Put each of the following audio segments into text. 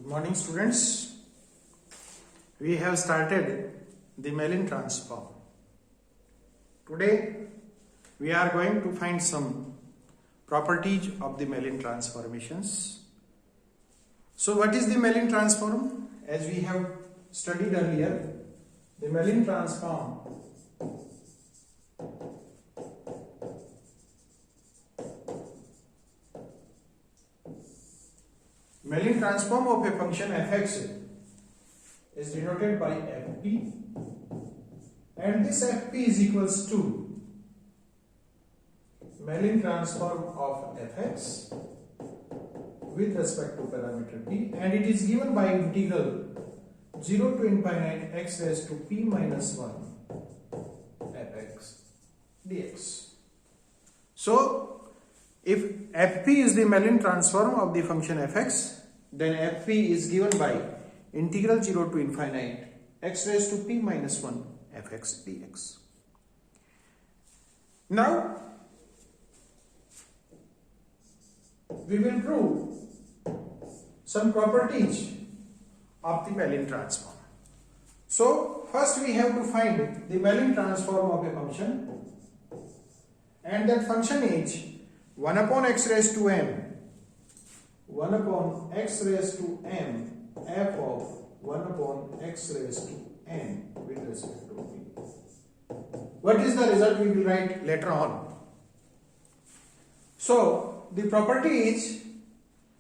Good morning, students. We have started the Mellin transform. Today we are going to find some properties of the Mellin transformations. So what is the Mellin transform? As we have studied earlier, the Mellin transform of a function fx is denoted by fp, and this fp is equals to Mellin transform of fx with respect to parameter p, and it is given by integral 0 to infinite x raised to p minus 1 fx dx. So if fp is the Mellin transform of the function fx, then fp is given by integral 0 to infinite x raised to p minus 1 fx dx. Now we will prove some properties of the Mellin transform. So first we have to find the Mellin transform of a function, and that function is 1 upon x raised to m f of 1 upon x raised to n with respect to p. What is the result we will write later on. So the property is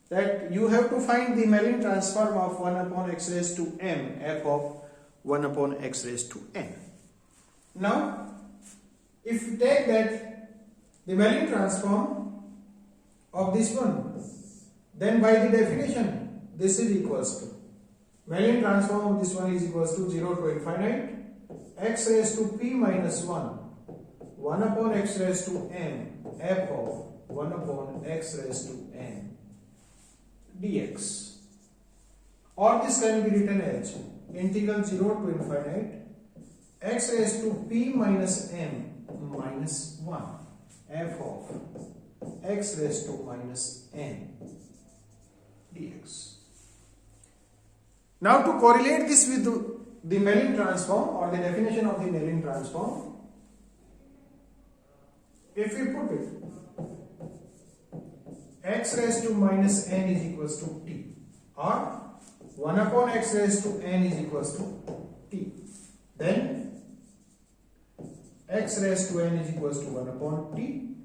that you have to find the Mellin transform of 1 upon x raised to m f of 1 upon x raised to n. Now if you take that the Mellin transform of this one, then by the definition this is equals to Mellin transform of this one is equals to 0 to infinite x raised to p minus 1 upon x raised to m f of 1 upon x raised to n dx, or this can be written as integral 0 to infinite x raised to p minus m minus 1 f of x raised to minus n dx. Now to correlate this with the Mellin transform or the definition of the Mellin transform, if we put it x raised to minus n is equals to t, or 1 upon x raised to n is equals to t, then x raised to n is equals to 1 upon t,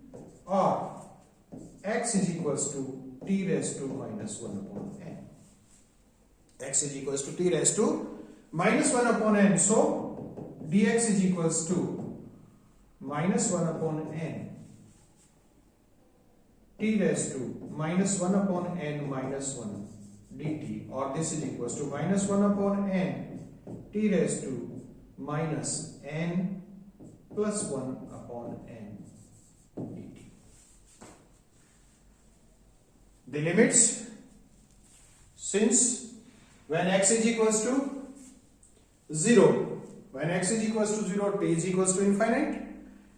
or x is equals to t raised to minus 1 upon n. X is equals to t raised to minus 1 upon n. So dx is equals to minus 1 upon n t raised to minus 1 upon n minus 1 dt, or this is equals to minus 1 upon n t raised to minus n plus 1 upon n dt. The limits, since when x is equals to 0, when x is equals to 0, t is equals to infinite,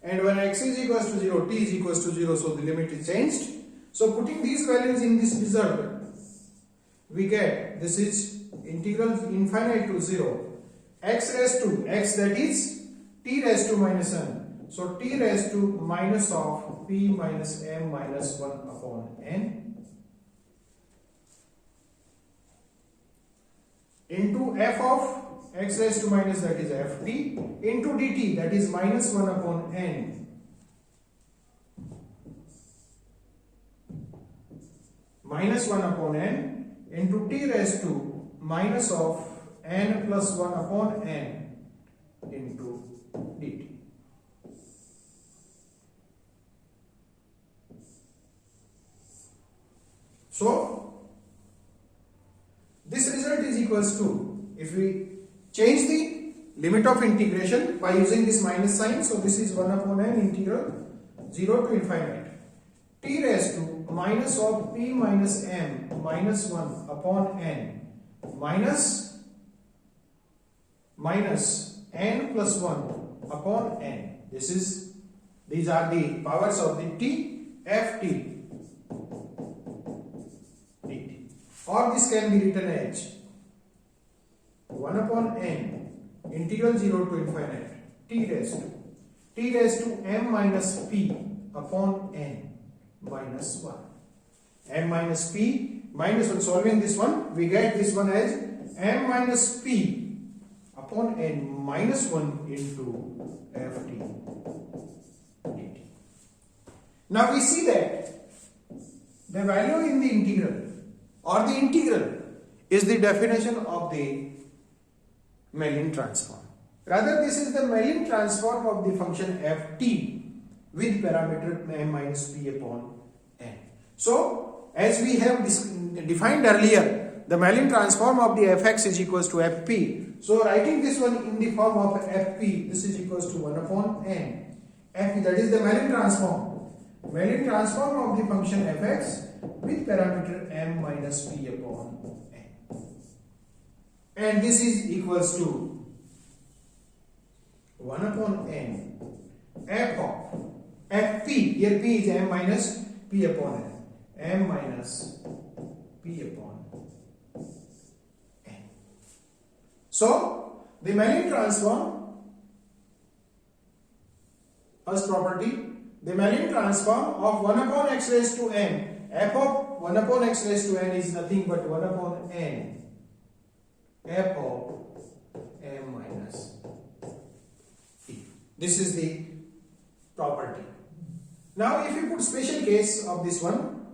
and when x is equals to 0, t is equals to 0, so the limit is changed. So putting these values in this result, we get this is integral infinite to 0 x raised to x, that is t raised to minus n, so t raised to minus of p minus m minus 1 upon n into f of x raised to minus, that is ft, into dt, that is minus 1 upon n minus 1 upon n into t raised to minus of n plus 1 upon n into dt. So this result is equals to, if we change the limit of integration by using this minus sign, so this is 1 upon n integral 0 to infinite t raised to minus of p minus m minus 1 upon n minus n plus 1 upon n. These are the powers of the t, ft dt. or this can be written as 1 upon n integral 0 to infinite t raised to m minus p upon n minus 1. M minus p minus 1. Solving this one, we get this one as m minus p upon n minus 1 into ft dt. Now we see that the value in the integral or the integral is the definition of the Mellin transform. Rather, this is the Mellin transform of the function ft with parameter m minus p upon n. So, as we have defined earlier, the Mellin transform of the fx is equals to fp. So, writing this one in the form of fp, this is equals to 1 upon n. Fp, that is the Mellin transform. Mellin transform of the function fx with parameter m minus p upon n. And this is equals to 1 upon n f of fp, here p is m minus p upon n, m minus p upon n. So, the Mellin transform, first property, the Mellin transform of 1 upon x raised to n, f of 1 upon x raised to n is nothing but 1 upon n, f of m minus p. This is the property. Now, if you put special case of this one,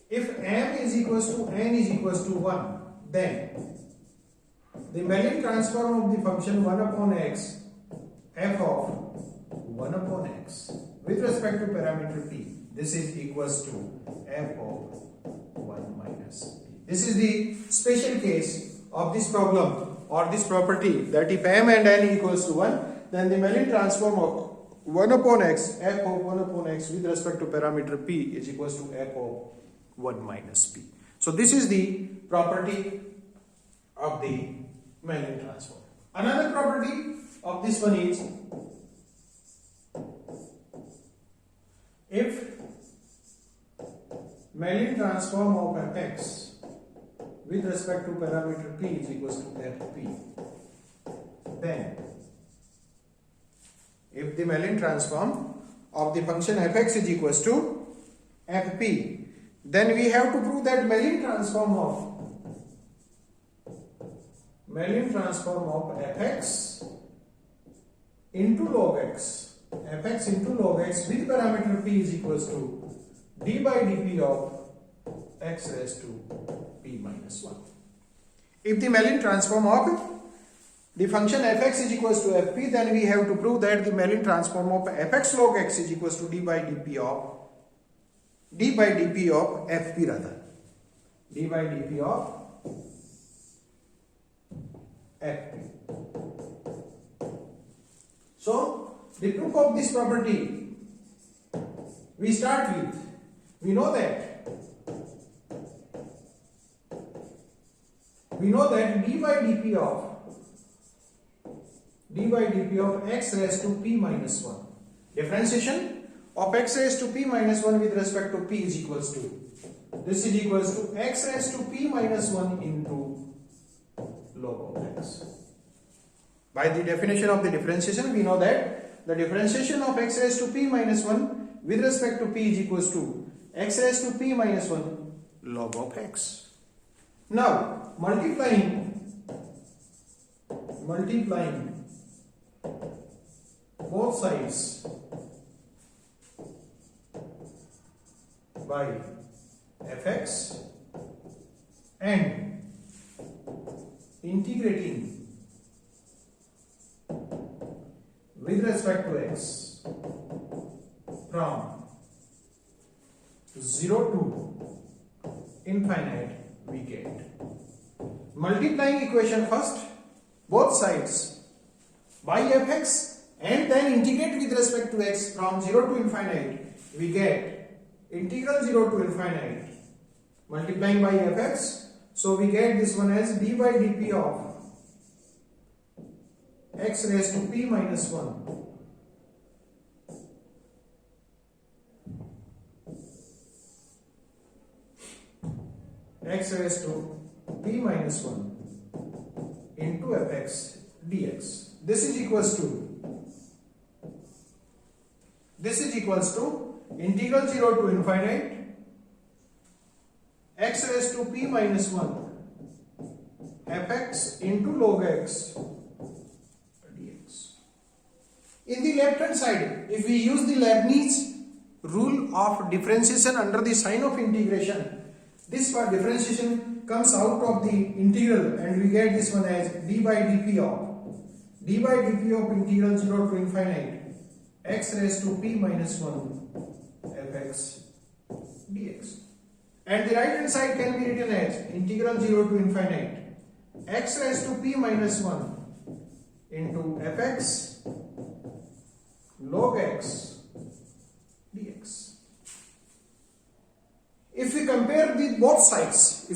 if m is equals to n is equals to 1, then the Mellin transform of the function 1 upon x, f of 1 upon x with respect to parameter p, this is equals to f of 1 minus p. This is the special case of this problem or this property, that if m and n equals to 1, then the Mellin transform of 1 upon x, f of 1 upon x with respect to parameter p is equals to f of 1 minus p. So this is the property of the Mellin transform. Another property of this one is, if Mellin transform of fx with respect to parameter p is equals to fp, then if the Mellin transform of the function fx is equals to fp, then we have to prove that Mellin transform of fx into log x, fx into log x with parameter p is equals to d by dp of x raised to p minus 1. If the Mellin transform of the function fx is equals to fp, then we have to prove that the Mellin transform of fx log x is equals to d by dp of fp, rather d by dp of fp. So, the proof of this property we start with, we know that d by dp of x raised to p minus 1, differentiation of x raised to p minus 1 with respect to p is equals to, this is equals to x raised to p minus 1 into log of x. By the definition of the differentiation, we know that the differentiation of x raised to p minus 1 with respect to p is equals to x raised to p minus 1 log of x. Now, multiplying both sides by fx and integrating with respect to x from 0 to infinite, we get multiplying equation first, both sides by fx, and then integrate with respect to x from 0 to infinite, we get integral 0 to infinite multiplying by fx. So we get this one as d by dp of x raised to p minus 1 x raised to p minus 1 into fx dx. This is equals to integral 0 to infinite x raised to p minus 1 fx into log x dx. In the left hand side, if we use the Leibniz rule of differentiation under the sign of integration, this for differentiation comes out of the integral and we get this one as d by dp of integral 0 to infinite x raised to p minus 1 fx dx. And the right hand side can be written as integral 0 to infinite x raised to p minus 1 into fx log x dx. If we compare both sides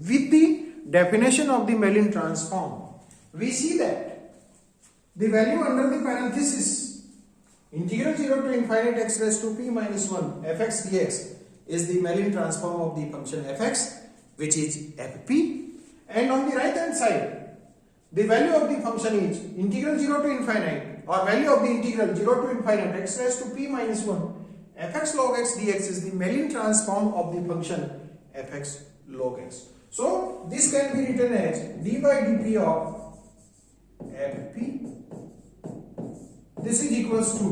with the definition of the Mellin transform, we see that the value under the parenthesis integral 0 to infinite x raised to p minus 1 fx dx is the Mellin transform of the function fx, which is fp, and on the right hand side the value of the function is integral 0 to infinite, or value of the integral 0 to infinite x raised to p minus 1 fx log x dx is the Mellin transform of the function fx log x. So this can be written as d by dp of fp. This is equals to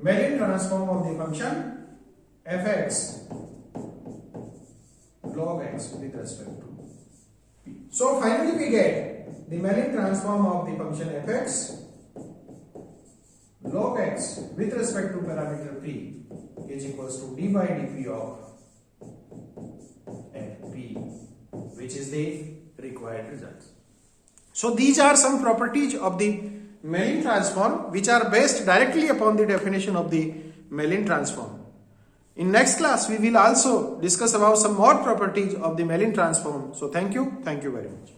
Mellin transform of the function fx log x with respect to p. So finally we get the Mellin transform of the function fx log x with respect to parameter p is equals to d by dp of fp, which is the required result. So these are some properties of the Mellin transform which are based directly upon the definition of the Mellin transform. In next class we will also discuss about some more properties of the Mellin transform. So thank you very much.